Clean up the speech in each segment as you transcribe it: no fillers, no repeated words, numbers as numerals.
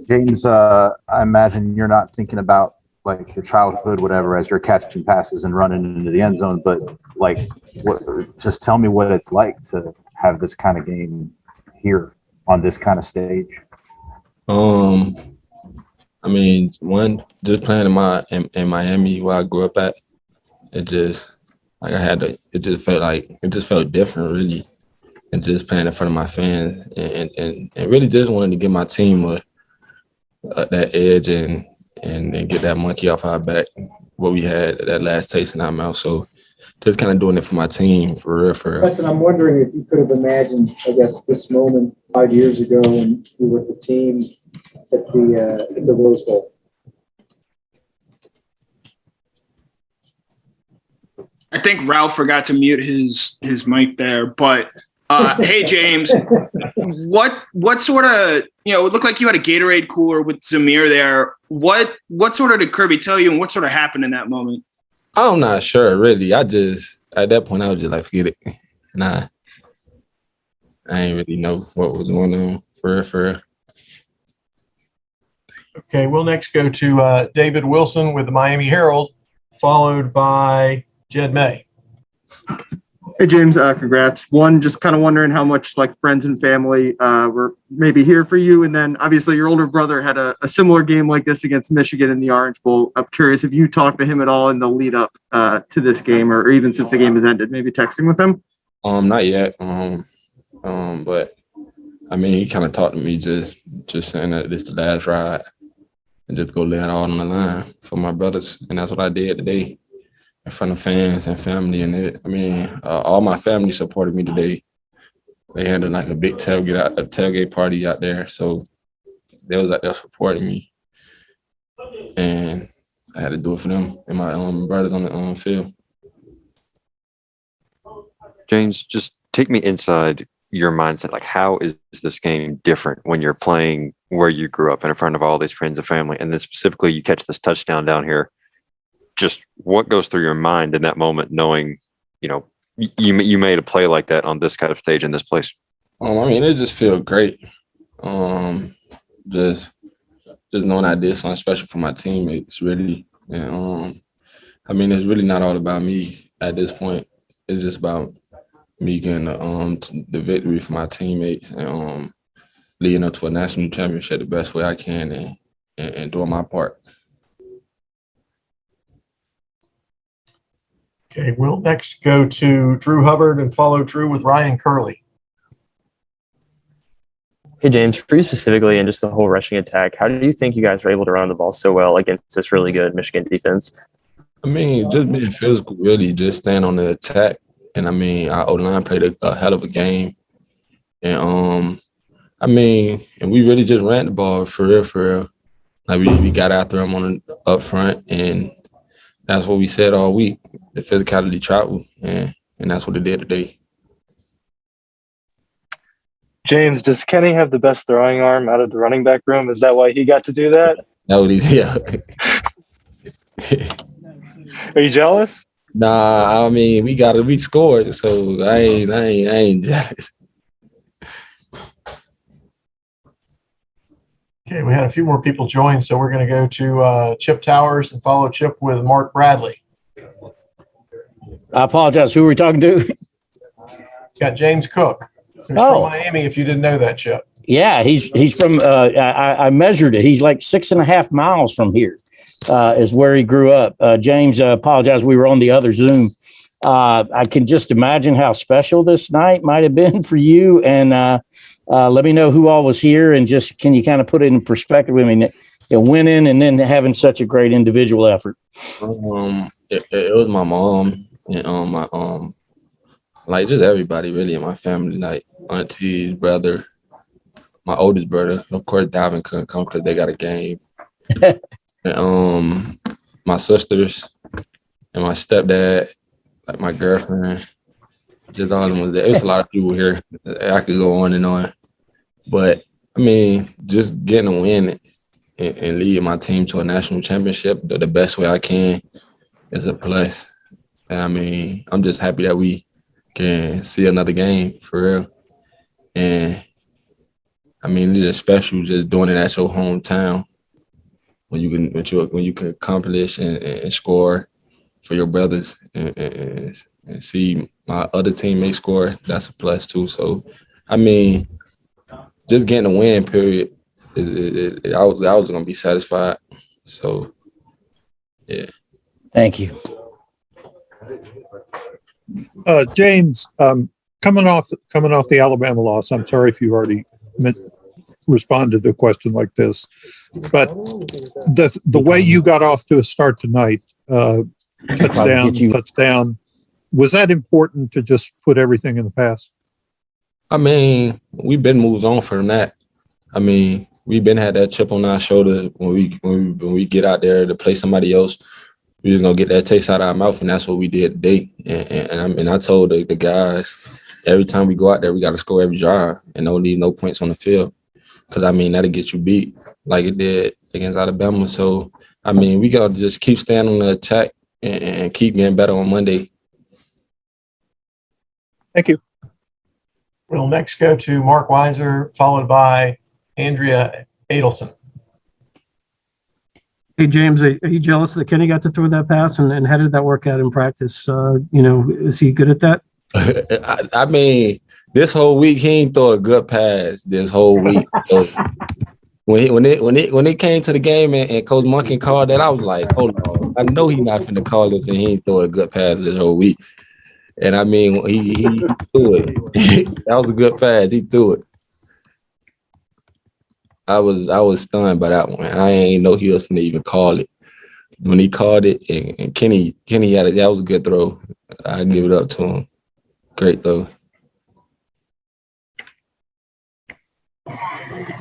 James, I imagine you're not thinking about like your childhood, whatever, as you're catching passes and running into the end zone, but like, what? Just tell me what it's like to have this kind of game here on this kind of stage. Um, I mean, one just playing in Miami where I grew up at, it just like I had to. It just felt different, really, and just playing in front of my fans and really just wanted to give my team that edge and get that monkey off our back. What we had that last taste in our mouth. So just kind of doing it for my team, for real, for real. That's, and I'm wondering if you could have imagined, I guess, this moment 5 years ago when you were with the team at the Rose Bowl. I think Ralph forgot to mute his mic there, but hey James, what sort of, it looked like you had a Gatorade cooler with Zamir there. What sort of did Kirby tell you, and what sort of happened in that moment? I'm not sure, really. At that point I was just like, forget it. And I ain't really know what was going on for real. Okay, we'll next go to David Wilson with the Miami Herald, followed by Jed May. Hey, James, congrats. One, just kind of wondering how much like friends and family were maybe here for you. And then obviously your older brother had a similar game like this against Michigan in the Orange Bowl. I'm curious if you talked to him at all in the lead up to this game or even since the game has ended, maybe texting with him. Not yet. But I mean, he kind of talked to me just saying that this is the last ride and just go lay it all on the line for my brothers. And that's what I did today in front of fans and family. All my family supported me today. They had like a big tailgate party out there. So they was out there supporting me. And I had to do it for them and my brothers on the field. James, just take me inside your mindset. Like, how is this game different when you're playing where you grew up and in front of all these friends and family? And then specifically, you catch this touchdown down here. Just what goes through your mind in that moment, knowing, you made a play like that on this kind of stage in this place? It just feels great. Just knowing I did something special for my teammates, really. And it's really not all about me at this point. It's just about me getting the victory for my teammates and leading up to a national championship the best way I can and doing my part. Okay, we'll next go to Drew Hubbard and follow Drew with Ryan Curley. Hey, James, for you specifically and just the whole rushing attack, how do you think you guys were able to run the ball so well against this really good Michigan defense? Just being physical, really, just staying on the attack. And our O-line played a hell of a game. And and we really just ran the ball for real. Like we got after them up front, and that's what we said all week. The physicality traveled, and that's what it did today. James, does Kenny have the best throwing arm out of the running back room? Is that why he got to do that? That would yeah. Are you jealous? Nah, we scored, so I ain't jealous. Okay, we had a few more people join, so we're going to go to Chip Towers and follow Chip with Mark Bradley. I apologize. Who are we talking to? Got James Cook, who's from Miami, if you didn't know that, Chip. Yeah, he's from, I measured it. He's like 6.5 miles from here is where he grew up. James, apologize. We were on the other Zoom. I can just imagine how special this night might have been for you. And let me know who all was here, and just can you kind of put it in perspective? Winning and then having such a great individual effort. It was my mom and my like just everybody really in my family, like aunties, brother, my oldest brother. Of course, Davin couldn't come because they got a game. And my sisters and my stepdad, like my girlfriend, just all of them was there. It was a lot of people here. I could go on and on. But, just getting a win and leading my team to a national championship the best way I can is a plus. And, I'm just happy that we can see another game for real. And I mean, it's just special just doing it at your hometown when you can accomplish and score for your brothers and see my other teammates score. That's a plus too. So, I mean, just getting a win, period. I was gonna be satisfied. So, yeah. Thank you. James, coming off the Alabama loss, I'm sorry if you already responded to a question like this, but the way you got off to a start tonight, touchdown, was that important to just put everything in the past? I mean, we've been moved on from that. I mean, we've been had that chip on our shoulder when we get out there to play somebody else. We just gonna get that taste out of our mouth, and that's what we did today. And I told the guys, every time we go out there, we got to score every drive and don't leave no points on the field, because I mean that'll get you beat like it did against Alabama. So I mean, we gotta just keep staying on the attack and keep getting better on Monday. Thank you. We'll next go to Mark Weiser, followed by Andrea Adelson. Hey, James, are you jealous that Kenny got to throw that pass? And how did that work out in practice? Is he good at that? I mean, this whole week he ain't throw a good pass this whole week. So when it came to the game and Coach Monken called that, I was like, hold on, I know he's not finna call it, and he ain't throw a good pass this whole week. And I mean, he threw it. That was a good pass. He threw it. I was stunned by that one. I ain't know he was gonna even call it. When he called it, and Kenny had it. That was a good throw. I give it up to him. Great throw.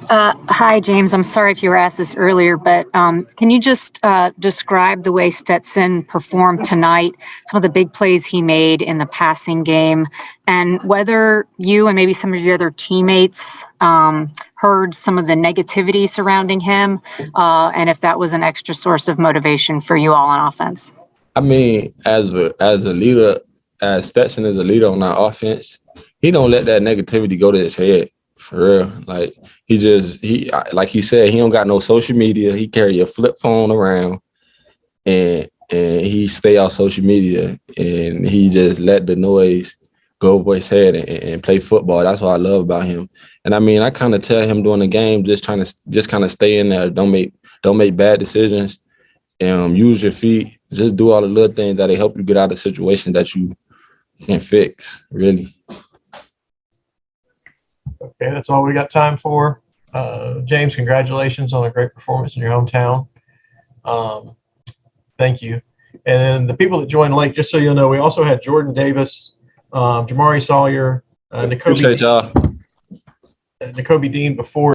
Hi, James. I'm sorry if you were asked this earlier, but can you just describe the way Stetson performed tonight, some of the big plays he made in the passing game, and whether you and maybe some of your other teammates heard some of the negativity surrounding him, and if that was an extra source of motivation for you all on offense? I mean, as a leader, as Stetson is a leader on our offense, he don't let that negativity go to his head. For real. Like like he said, he don't got no social media. He carry a flip phone around and he stay off social media, and he just let the noise go over his head and play football. That's what I love about him. And I mean, I kind of tell him during the game, just kind of stay in there. Don't make bad decisions. Use your feet. Just do all the little things that help you get out of situations that you can fix, really. Okay, that's all we got time for. James, congratulations on a great performance in your hometown. Thank you. And then the people that joined late, just so you'll know, we also had Jordan Davis, Jamari Sawyer, N'Kobe Dean before